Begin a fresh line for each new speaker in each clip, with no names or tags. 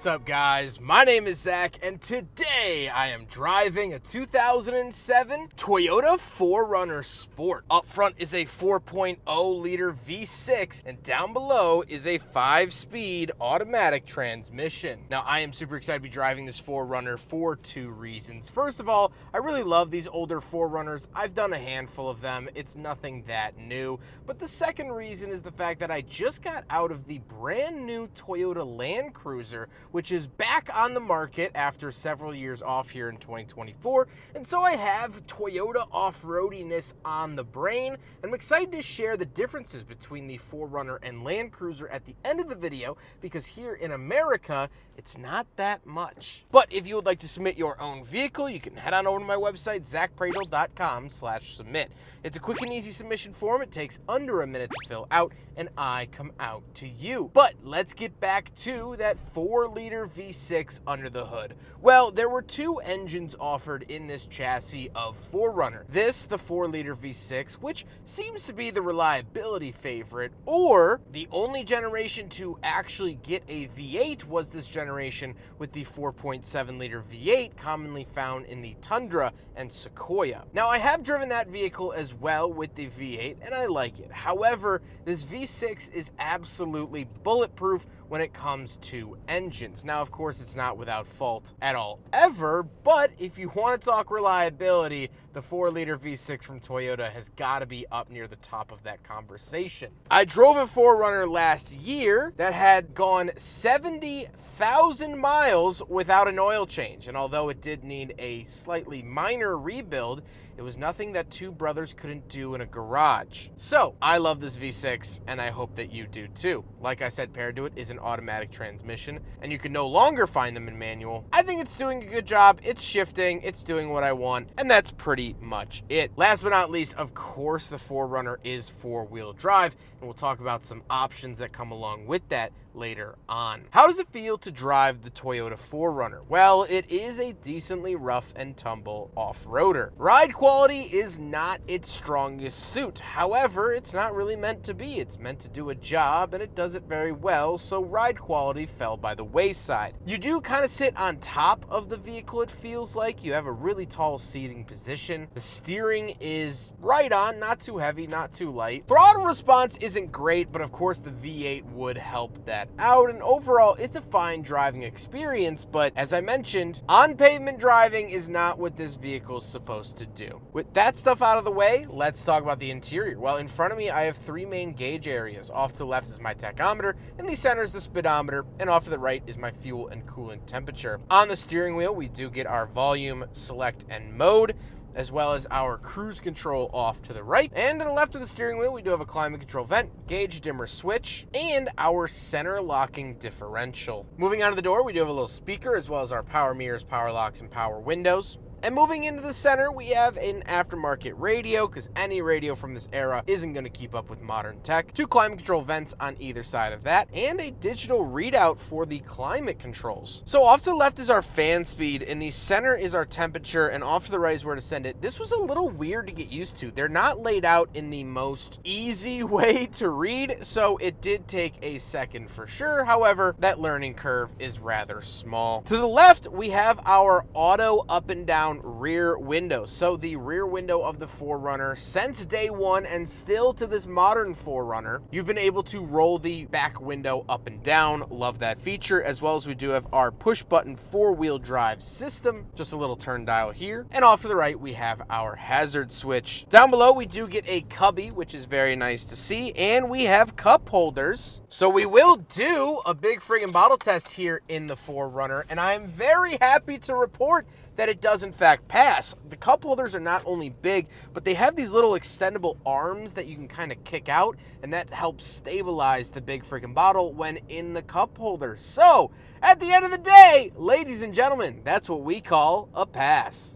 What's up, guys? My name is Zach, and today I am driving a 2007 Toyota 4Runner Sport. Up front is a 4.0-liter V6, and down below is a 5-speed automatic transmission. Now, I am super excited to be driving this 4Runner for two reasons. First of all, I really love these older 4Runners. I've done a handful of them. It's nothing that new. But the second reason is the fact that I just got out of the brand new Toyota Land Cruiser, which is back on the market after several years off here in 2024. And so I have Toyota off-roadiness on the brain. And I'm excited to share the differences between the 4Runner and Land Cruiser at the end of the video, because here in America, it's not that much. But if you would like to submit your own vehicle, you can head on over to my website, zackpradel.com/submit. It's a quick and easy submission form. It takes under a minute to fill out, and I come out to you. But let's get back to that 4-liter V6 under the hood. Well, there were two engines offered in this chassis of 4Runner. This, the 4-liter V6, which seems to be the reliability favorite, or the only generation to actually get a V8 was this generation with the 4.7-liter V8 commonly found in the Tundra and Sequoia. Now, I have driven that vehicle as well with the V8, and I like it. However, this V6 is absolutely bulletproof when it comes to engines. Now, of course, it's not without fault at all ever, but if you want to talk reliability, the 4-liter V6 from Toyota has got to be up near the top of that conversation. I drove a 4Runner last year that had gone 70,000 miles without an oil change, and although it did need a slightly minor rebuild, it was nothing that two brothers couldn't do in a garage. So, I love this V6, and I hope that you do too. Like I said, paired to it is an automatic transmission, and you can no longer find them in manual. I think it's doing a good job. It's shifting, it's doing what I want, and that's pretty much it. Last but not least, of course, the 4Runner is 4-wheel drive, and we'll talk about some options that come along with that later on. How does it feel to drive the Toyota 4Runner? Well, it is a decently rough and tumble off-roader. Ride quality is not its strongest suit. However, it's not really meant to be. It's meant to do a job, and it does it very well, so ride quality fell by the wayside. You do kind of sit on top of the vehicle, it feels like. You have a really tall seating position. The steering is right on, not too heavy, not too light. Throttle response isn't great, but of course the V8 would help that out, and overall it's a fine driving experience. But as I mentioned, on pavement driving is not what this vehicle is supposed to do. With that stuff out of the way, let's talk about the interior. Well, in front of me I have three main gauge areas. Off to the left is my tachometer, in the center is the speedometer, and off to the right is my fuel and coolant temperature. On the steering wheel we do get our volume, select, and mode, as well as our cruise control off to the right. And to the left of the steering wheel, we do have a climate control vent, gauge dimmer switch, and our center locking differential. Moving out of the door, we do have a little speaker, as well as our power mirrors, power locks, and power windows. And moving into the center, we have an aftermarket radio, because any radio from this era isn't going to keep up with modern tech. Two climate control vents on either side of that, and a digital readout for the climate controls. So off to the left is our fan speed, in the center is our temperature, and off to the right is where to send it. This was a little weird to get used to. They're not laid out in the most easy way to read, so it did take a second for sure. However, that learning curve is rather small. To the left, we have our auto up and down rear window. So the rear window of the 4Runner, since day one and still to this modern 4Runner, you've been able to roll the back window up and down. Love that feature. As well as we do have our push button 4-wheel drive system, just a little turn dial here. And off to the right we have our hazard switch. Down below we do get a cubby, which is very nice to see, and we have cup holders. So we will do a big friggin' bottle test here in the 4Runner, and I'm very happy to report that it does in fact pass. The cup holders are not only big, but they have these little extendable arms that you can kind of kick out, and that helps stabilize the big freaking bottle when in the cup holder. So, at the end of the day, ladies and gentlemen, that's what we call a pass.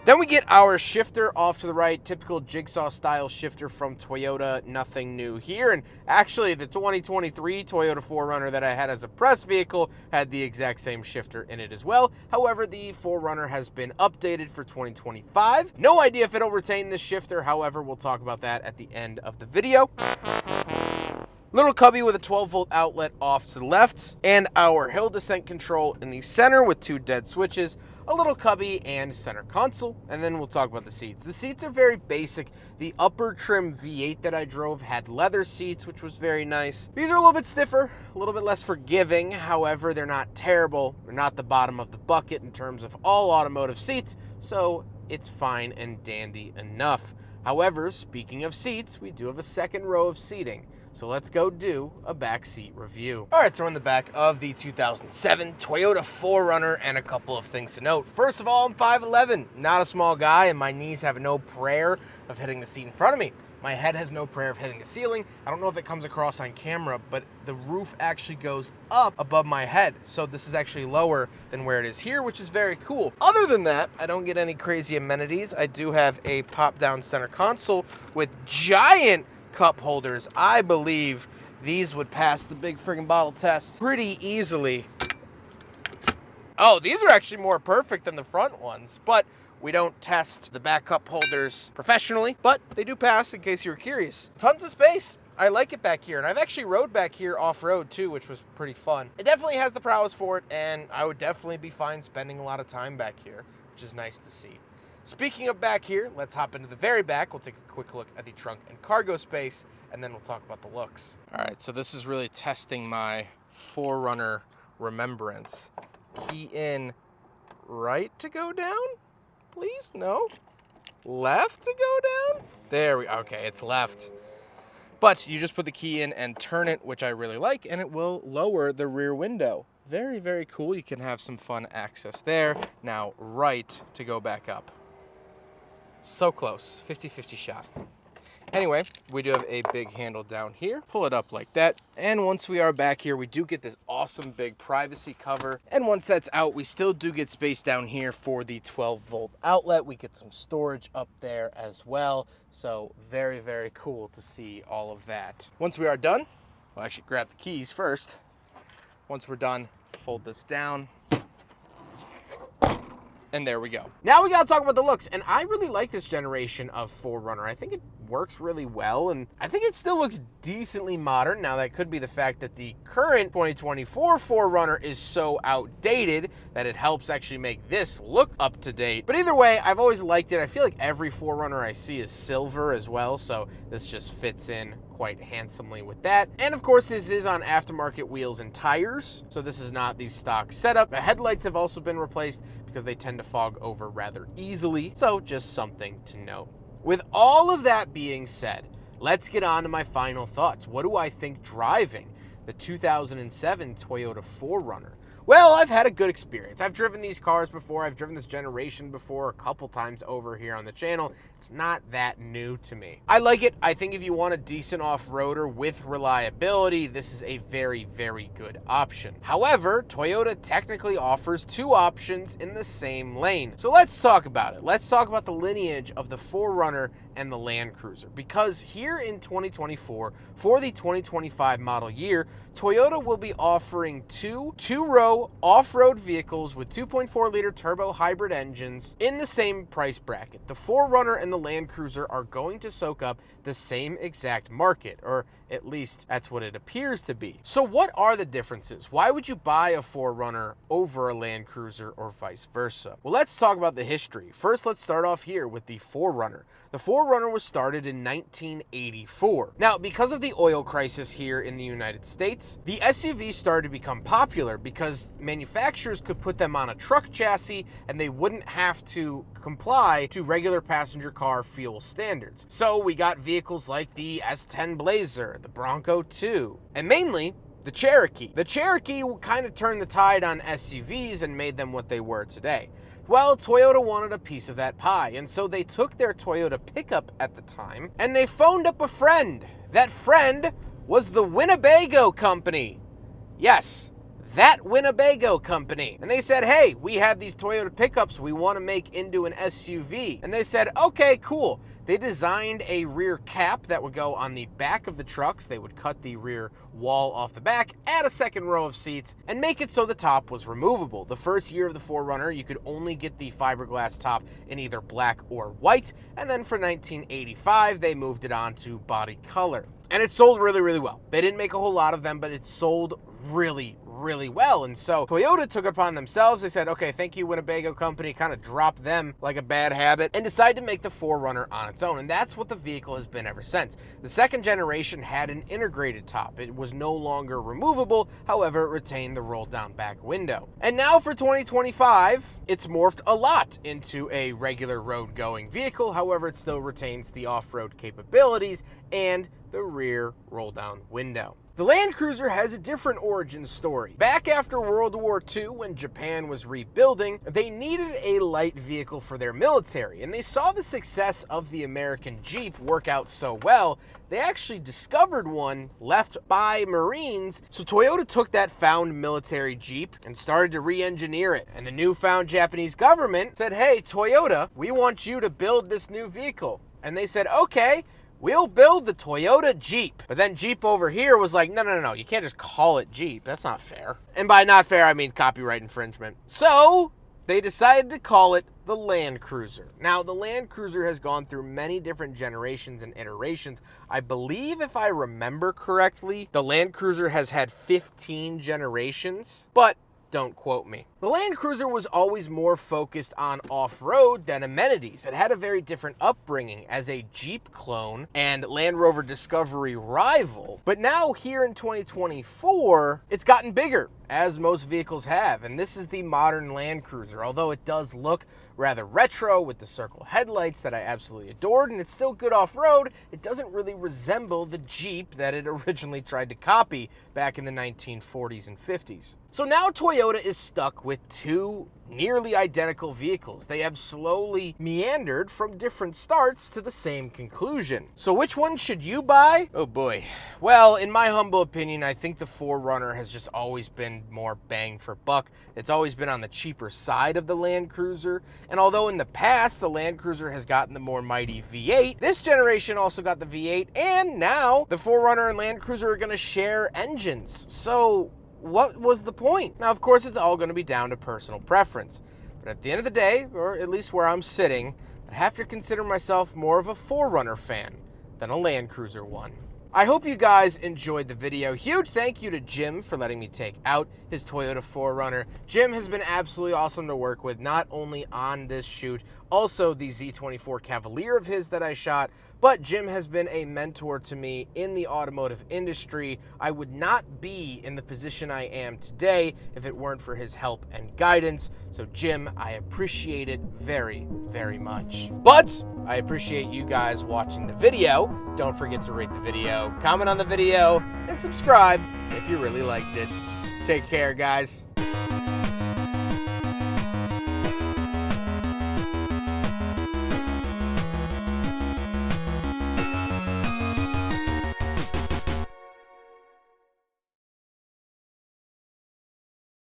Then we get our shifter off to the right, typical jigsaw style shifter from Toyota, nothing new here. And actually the 2023 Toyota 4Runner that I had as a press vehicle had the exact same shifter in it as well. However, the 4Runner has been updated for 2025. No idea if it'll retain this shifter, however, we'll talk about that at the end of the video. Little cubby with a 12-volt outlet off to the left, and our hill descent control in the center with 2 dead switches, a little cubby and center console, and then we'll talk about the seats. The seats are very basic. The upper trim V8 that I drove had leather seats, which was very nice. These are a little bit stiffer, a little bit less forgiving. However, they're not terrible. They're not the bottom of the bucket in terms of all automotive seats, so it's fine and dandy enough. However, speaking of seats, we do have a second row of seating. So let's go do a back seat review. All right, so we're in the back of the 2007 Toyota 4Runner, and a couple of things to note. First of all, I'm 5'11", not a small guy, and my knees have no prayer of hitting the seat in front of me. My head has no prayer of hitting the ceiling. I don't know if it comes across on camera, but the roof actually goes up above my head. So this is actually lower than where it is here, which is very cool. Other than that, I don't get any crazy amenities. I do have a pop-down center console with giant cup holders. I believe these would pass the big friggin' bottle test pretty easily. Oh, these are actually more perfect than the front ones, but we don't test the back cup holders professionally, but they do pass in case you were curious. Tons of space. I like it back here, and I've actually rode back here off-road too, which was pretty fun. It definitely has the prowess for it, and I would definitely be fine spending a lot of time back here, which is nice to see. Speaking of back here, let's hop into the very back. We'll take a quick look at the trunk and cargo space, and then we'll talk about the looks. All right, so this is really testing my 4Runner remembrance. Key in right to go down, please? No? Left to go down? There we, okay, it's left. But you just put the key in and turn it, which I really like, and it will lower the rear window. Very, very cool. You can have some fun access there. Now, right to go back up. So close, 50-50 shot. Anyway, we do have a big handle down here. Pull it up like that. And once we are back here, we do get this awesome big privacy cover. And once that's out, we still do get space down here for the 12-volt outlet. We get some storage up there as well. So very, very cool to see all of that. Once we are done, we'll actually grab the keys first. Once we're done, fold this down. And there we go. Now we gotta talk about the looks, and I really like this generation of 4Runner. I think it works really well, and I think it still looks decently modern. Now that could be the fact that the current 2024 4Runner is so outdated that it helps actually make this look up to date. But either way, I've always liked it. I feel like every 4Runner I see is silver as well, so this just fits in quite handsomely with that. And of course, this is on aftermarket wheels and tires, so this is not the stock setup. The headlights have also been replaced because they tend to fog over rather easily, so just something to note. With all of that being said, let's get on to my final thoughts. What do I think driving the 2007 Toyota 4Runner? Well, I've had a good experience. I've driven these cars before. I've driven this generation before a couple times over here on the channel. It's not that new to me. I like it. I think if you want a decent off-roader with reliability, this is a very, very good option. However, Toyota technically offers 2 options in the same lane. So let's talk about it. Let's talk about the lineage of the 4Runner and the Land Cruiser, because here in 2024, for the 2025 model year, Toyota will be offering two-row off-road vehicles with 2.4-liter turbo hybrid engines in the same price bracket. The 4Runner and the Land Cruiser are going to soak up the same exact market, or at least that's what it appears to be. So what are the differences? Why would you buy a 4Runner over a Land Cruiser or vice versa? Well, let's talk about the history. First, let's start off here with the 4Runner. The 4Runner was started in 1984. Now, because of the oil crisis here in the United States, the SUVs started to become popular because manufacturers could put them on a truck chassis and they wouldn't have to comply to regular passenger car fuel standards. So we got vehicles like the S10 Blazer, the Bronco 2, and mainly the Cherokee. The Cherokee kind of turned the tide on SUVs and made them what they were today. Well, Toyota wanted a piece of that pie, and so they took their Toyota pickup at the time, and they phoned up a friend. That friend was the Winnebago Company. Yes, that Winnebago company. And they said, hey, we have these Toyota pickups we want to make into an SUV. And they said, okay, cool. They designed a rear cap that would go on the back of the trucks. They would cut the rear wall off the back, add a second row of seats, and make it so the top was removable. The first year of the 4Runner, you could only get the fiberglass top in either black or white, and then for 1985, they moved it on to body color. And it sold really, really well. They didn't make a whole lot of them, but it sold really well. And so Toyota took it upon themselves. They said, okay, thank you, Winnebago company, kind of dropped them like a bad habit and decided to make the 4Runner on its own. And that's what the vehicle has been ever since. The second generation had an integrated top. It was no longer removable. However, it retained the roll down back window. And now for 2025, it's morphed a lot into a regular road going vehicle. However, it still retains the off-road capabilities and the rear roll down window. The Land Cruiser has a different origin story. Back after World War II, when Japan was rebuilding, they needed a light vehicle for their military, and they saw the success of the American Jeep work out so well, they actually discovered one left by Marines. So Toyota took that found military Jeep and started to re-engineer it. And the newfound Japanese government said, hey, Toyota, we want you to build this new vehicle. And they said, okay, we'll build the Toyota Jeep. But then Jeep over here was like, no, you can't just call it Jeep. That's not fair. And by not fair, I mean copyright infringement. So they decided to call it the Land Cruiser. Now, the Land Cruiser has gone through many different generations and iterations. I believe, if I remember correctly, the Land Cruiser has had 15 generations, but don't quote me. The Land Cruiser was always more focused on off-road than amenities. It had a very different upbringing as a Jeep clone and Land Rover Discovery rival. But now here in 2024, it's gotten bigger, as most vehicles have. And this is the modern Land Cruiser. Although it does look rather retro with the circle headlights that I absolutely adored, and it's still good off-road, it doesn't really resemble the Jeep that it originally tried to copy back in the 1940s and 50s. So now Toyota is stuck with two nearly identical vehicles. They have slowly meandered from different starts to the same conclusion. So which one should you buy? Oh boy. Well, in my humble opinion, I think the 4Runner has just always been more bang for buck. It's always been on the cheaper side of the Land Cruiser. And although in the past the Land Cruiser has gotten the more mighty V8, this generation also got the V8, and now the 4Runner and Land Cruiser are going to share engines. So what was the point? Now, of course, it's all going to be down to personal preference. But at the end of the day, or at least where I'm sitting, I have to consider myself more of a 4Runner fan than a Land Cruiser one. I hope you guys enjoyed the video. Huge thank you to Jim for letting me take out his Toyota 4Runner. Jim has been absolutely awesome to work with, not only on this shoot, also the Z24 Cavalier of his that I shot, but Jim has been a mentor to me in the automotive industry. I would not be in the position I am today if it weren't for his help and guidance. So Jim, I appreciate it very, very much. But I appreciate you guys watching the video. Don't forget to rate the video, comment on the video, and subscribe if you really liked it. Take care, guys.